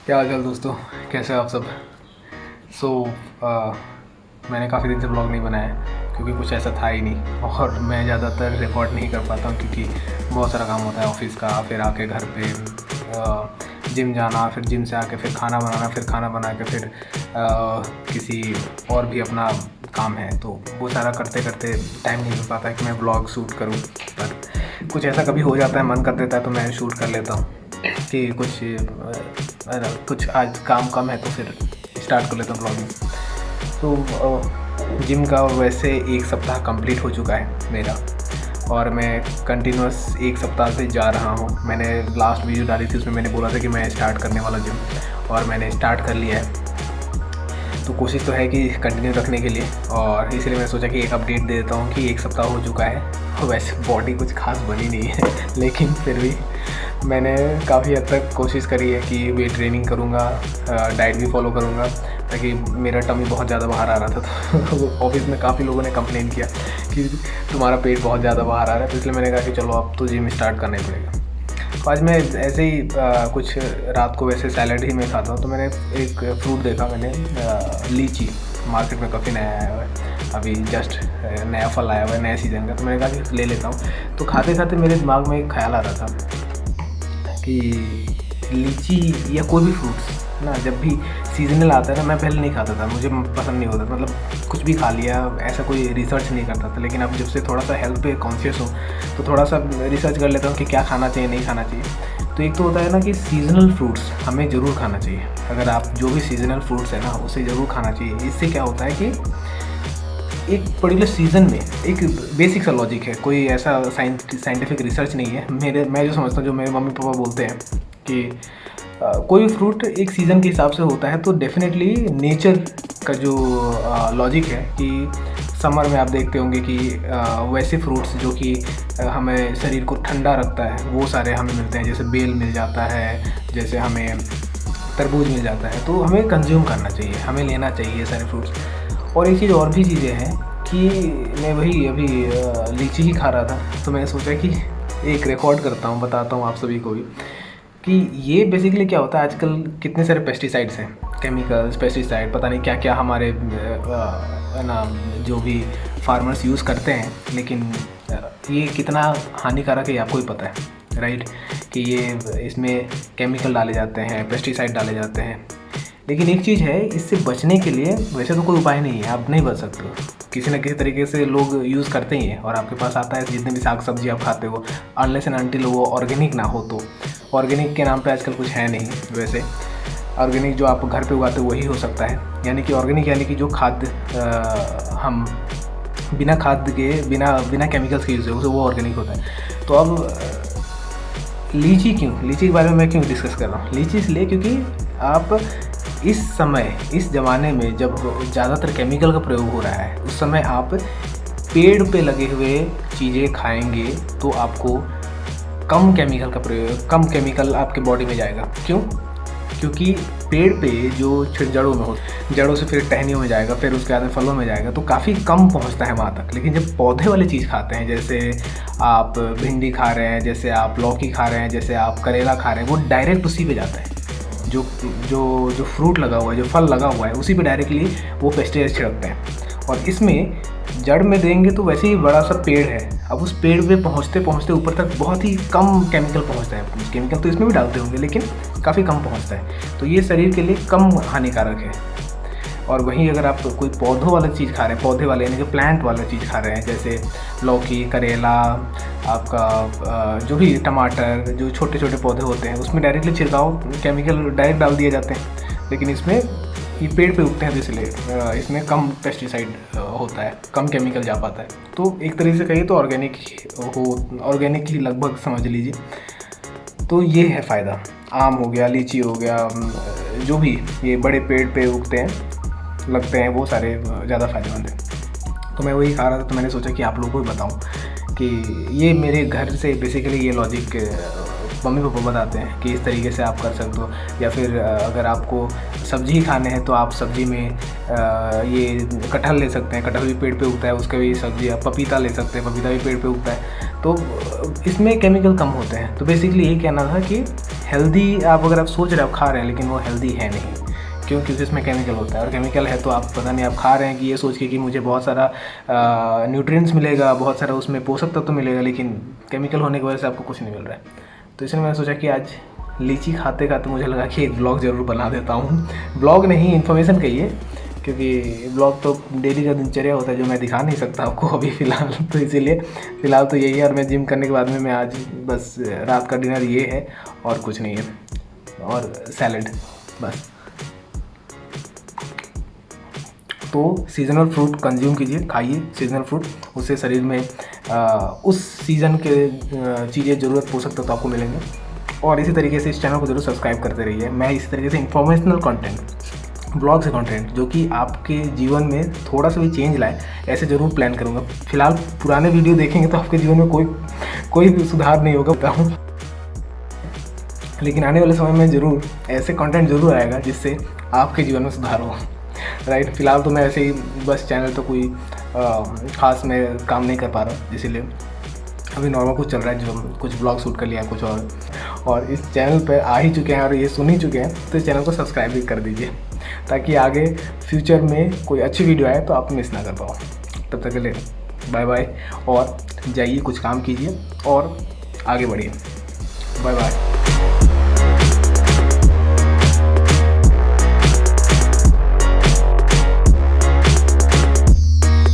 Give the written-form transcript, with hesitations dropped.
क्या हाल चाल दोस्तों, कैसे हो आप सब। सो मैंने काफ़ी दिन से ब्लॉग नहीं बनाया क्योंकि कुछ ऐसा था ही नहीं, और मैं ज़्यादातर रिकॉर्ड नहीं कर पाता हूँ क्योंकि बहुत सारा काम होता है ऑफिस का, फिर आके घर पे जिम जाना, फिर जिम से आके फिर खाना बनाना, फिर खाना बना के फिर किसी और भी अपना काम है, तो वो सारा करते करते टाइम नहीं मिल पाता है कि मैं ब्लॉग शूट करूँ। पर कुछ ऐसा कभी हो जाता है, मन कर देता है तो मैं शूट कर लेता हूँ कि कुछ आज काम कम है तो फिर स्टार्ट कर लेता हूँ ब्लॉगिंग। तो जिम का वैसे 1 सप्ताह कंप्लीट हो चुका है मेरा, और मैं कंटिन्यूस 1 सप्ताह से जा रहा हूँ। मैंने लास्ट वीडियो डाली थी, उसमें मैंने बोला था कि मैं स्टार्ट करने वाला जिम, और मैंने स्टार्ट कर लिया है। तो कोशिश तो है कि कंटिन्यू रखने के लिए, और इसलिए मैं सोचा कि एक अपडेट दे देता हूँ कि 1 सप्ताह हो चुका है। वैसे बॉडी कुछ खास बनी नहीं है लेकिन फिर भी मैंने काफ़ी हद तक कोशिश करी है कि वेट ट्रेनिंग करूँगा, डाइट भी फॉलो करूँगा, ताकि मेरा टमी बहुत ज़्यादा बाहर आ रहा था। तो ऑफिस में काफ़ी लोगों ने कंप्लेन किया कि तुम्हारा पेट बहुत ज़्यादा बाहर आ रहा है, तो इसलिए मैंने कहा कि चलो अब तो जिम स्टार्ट करना ही पड़ेगा। तो आज मैं ऐसे ही कुछ रात को वैसे सैलड ही मैं खाता हूँ, तो मैंने एक फ्रूट देखा, मैंने लीची, मार्केट में काफ़ी नया आया हुआ है, अभी जस्ट नया फल आया हुआ है नया सीज़न का, तो मैंने कहा कि ले लेता हूँ। तो खाते खाते मेरे दिमाग में एक ख्याल आ रहा था कि लीची या कोई भी फ्रूट्स ना, जब भी सीजनल आता है ना, मैं पहले नहीं खाता था, मुझे पसंद नहीं होता, मतलब कुछ भी खा लिया, ऐसा कोई रिसर्च नहीं करता था। लेकिन अब जब से थोड़ा सा हेल्थ पे कॉन्शियस हो तो थोड़ा सा रिसर्च कर लेता हूँ कि क्या खाना चाहिए नहीं खाना चाहिए। तो एक तो होता है ना कि सीजनल फ्रूट्स हमें ज़रूर खाना चाहिए। अगर आप जो भी सीजनल फ्रूट्स है ना उसे ज़रूर खाना चाहिए। इससे क्या होता है कि एक पर्टिकुलर सीज़न में एक बेसिक सा लॉजिक है, कोई ऐसा साइंटिफिक रिसर्च नहीं है। मैं जो समझता हूँ, जो मेरे मम्मी पापा बोलते हैं कि कोई फ्रूट एक सीज़न के हिसाब से होता है, तो डेफिनेटली नेचर का जो लॉजिक है कि समर में आप देखते होंगे कि वैसे फ्रूट्स जो कि हमें शरीर को ठंडा रखता है वो सारे हमें मिलते हैं। जैसे बेल मिल जाता है, जैसे हमें तरबूज मिल जाता है, तो हमें कंज्यूम करना चाहिए, हमें लेना चाहिए सारे फ्रूट्स। और एक चीज़ और भी चीज़ें हैं कि मैं वही अभी लीची ही खा रहा था, तो मैंने सोचा कि एक रिकॉर्ड करता हूँ, बताता हूँ आप सभी को भी कि ये बेसिकली क्या होता है। आजकल कितने सारे पेस्टिसाइड्स हैं, केमिकल्स, पेस्टिसाइड, पता नहीं क्या क्या हमारे ना जो भी फार्मर्स यूज़ करते हैं, लेकिन ये कितना हानिकारक है आपको ही पता है, राइट। कि ये इसमें केमिकल डाले जाते हैं, पेस्टिसाइड डाले जाते हैं। लेकिन एक चीज़ है, इससे बचने के लिए वैसे तो कोई उपाय नहीं है, आप नहीं बच सकते हो, किसी न किसी तरीके से लोग यूज़ करते ही हैं। और आपके पास आता है जितने भी साग सब्जी आप खाते हो, अनलेस एंड अनटिल वो ऑर्गेनिक ना हो, तो ऑर्गेनिक के नाम पे आजकल कुछ है नहीं। वैसे ऑर्गेनिक जो आप घर पे उगाते हो वही हो सकता है, यानी कि ऑर्गेनिक यानी कि जो खाद्य हम बिना खाद के, बिना केमिकल्स के यूज़ है वो ऑर्गेनिक होता है। तो अब लीची के बारे में मैं क्यों डिस्कस कर रहा हूँ? लीची इसलिए क्योंकि आप इस समय, इस ज़माने में जब ज़्यादातर केमिकल का प्रयोग हो रहा है, उस समय आप पेड़ पे लगे हुए चीज़ें खाएंगे तो आपको कम केमिकल का प्रयोग, कम केमिकल आपके बॉडी में जाएगा। क्यों? क्योंकि पेड़ पे जो जड़ों में हो, जड़ों से फिर टहनियों में जाएगा, फिर उसके बाद फलों में जाएगा, तो काफ़ी कम पहुंचता है वहाँ तक। लेकिन जब पौधे वाली चीज़ खाते हैं, जैसे आप भिंडी खा रहे हैं, जैसे आप लौकी खा रहे हैं, जैसे आप करेला खा रहे हैं, वो डायरेक्ट उसी पे जाता है। जो जो जो फ्रूट लगा हुआ है, जो फल लगा हुआ है, उसी पे डायरेक्टली वो पेस्टिसाइड छिड़कते हैं। और इसमें जड़ में देंगे तो वैसे ही बड़ा सा पेड़ है, अब उस पेड़ पे पहुँचते पहुँचते ऊपर तक बहुत ही कम केमिकल पहुँचता है। केमिकल तो इसमें भी डालते होंगे लेकिन काफ़ी कम पहुँचता है, तो ये शरीर के लिए कम हानिकारक है। और वहीं अगर आप कोई पौधों वाला चीज़ खा रहे हैं, पौधे वाले यानी कि प्लांट वाला चीज़ खा रहे हैं, जैसे लौकी, करेला, आपका जो भी टमाटर, जो छोटे छोटे पौधे होते हैं, उसमें डायरेक्टली छिड़काव केमिकल डायरेक्ट डाल दिए जाते हैं। लेकिन इसमें ये पेड़ पे उगते हैं, तो इसलिए इसमें कम पेस्टिसाइड होता है, कम केमिकल जा पाता है। तो एक तरीके से कहिए तो ऑर्गेनिक ही लगभग समझ लीजिए। तो ये है फ़ायदा। आम हो गया, लीची हो गया, जो भी ये बड़े पेड़ पे उगते हैं, लगते हैं, वो सारे ज़्यादा फ़ायदेमंद हैं। तो मैं वही खा रहा था, तो मैंने सोचा कि आप लोगों को भी बताऊं कि ये मेरे घर से बेसिकली ये लॉजिक मम्मी पापा बताते हैं कि इस तरीके से आप कर सकते हो। या फिर अगर आपको सब्ज़ी खाने हैं तो आप सब्ज़ी में ये कटहल ले सकते हैं, कटहल भी पेड़ पे उगता है, उसका भी सब्ज़ी। आप पपीता ले सकते हैं, पपीता भी पेड़ पे उगता है, तो इसमें केमिकल कम होते हैं। तो बेसिकली यही कहना था कि हेल्दी आप अगर आप सोच रहे हो आप खा रहे हैं, लेकिन वो हेल्दी है नहीं। क्यों? क्योंकि इसमें केमिकल होता है, और केमिकल है तो आप पता नहीं आप खा रहे हैं कि ये सोच के कि मुझे बहुत सारा न्यूट्रिएंट्स मिलेगा, बहुत सारा उसमें पोषक तत्व तो मिलेगा, लेकिन केमिकल होने की वजह से आपको कुछ नहीं मिल रहा है। तो इसलिए मैंने सोचा कि आज लीची खाते खाते मुझे लगा कि एक ब्लॉग ज़रूर बना देता हूँ। ब्लॉग नहीं, इन्फॉर्मेशन कहिए, क्योंकि ब्लॉग तो डेली का दिनचर्या होता है जो मैं दिखा नहीं सकता आपको अभी फ़िलहाल। तो इसीलिए फ़िलहाल तो यही है। और मैं जिम करने के बाद में मैं आज बस रात का डिनर ये है और कुछ नहीं है, और सैलड बस। तो सीज़नल फ्रूट कंज्यूम कीजिए, खाइए सीज़नल फ्रूट, उससे शरीर में उस सीज़न के चीज़ें ज़रूरत पोषक तत्व तो आपको मिलेंगे। और इसी तरीके से इस चैनल को जरूर सब्सक्राइब करते रहिए। मैं इसी तरीके से इन्फॉर्मेशनल कंटेंट, ब्लॉग से कंटेंट जो कि आपके जीवन में थोड़ा सा भी चेंज लाए, ऐसे ज़रूर प्लान करूँगा। फिलहाल पुराने वीडियो देखेंगे तो आपके जीवन में कोई भी सुधार नहीं होगा, बताऊँ, लेकिन आने वाले समय में ज़रूर ऐसे कंटेंट ज़रूर आएगा जिससे आपके जीवन में सुधार हो, राइट। फिलहाल तो मैं ऐसे ही बस चैनल तो कोई ख़ास मैं काम नहीं कर पा रहा, इसीलिए अभी नॉर्मल कुछ चल रहा है, जो कुछ ब्लॉग शूट कर लिया कुछ और इस चैनल पर आ ही चुके हैं और ये सुन ही चुके हैं, तो इस चैनल को सब्सक्राइब भी कर दीजिए ताकि आगे फ्यूचर में कोई अच्छी वीडियो आए तो आप मिस ना कर पाओ। तब तक के लिए बाय बाय, और जाइए कुछ काम कीजिए और आगे बढ़िए। Bye bye.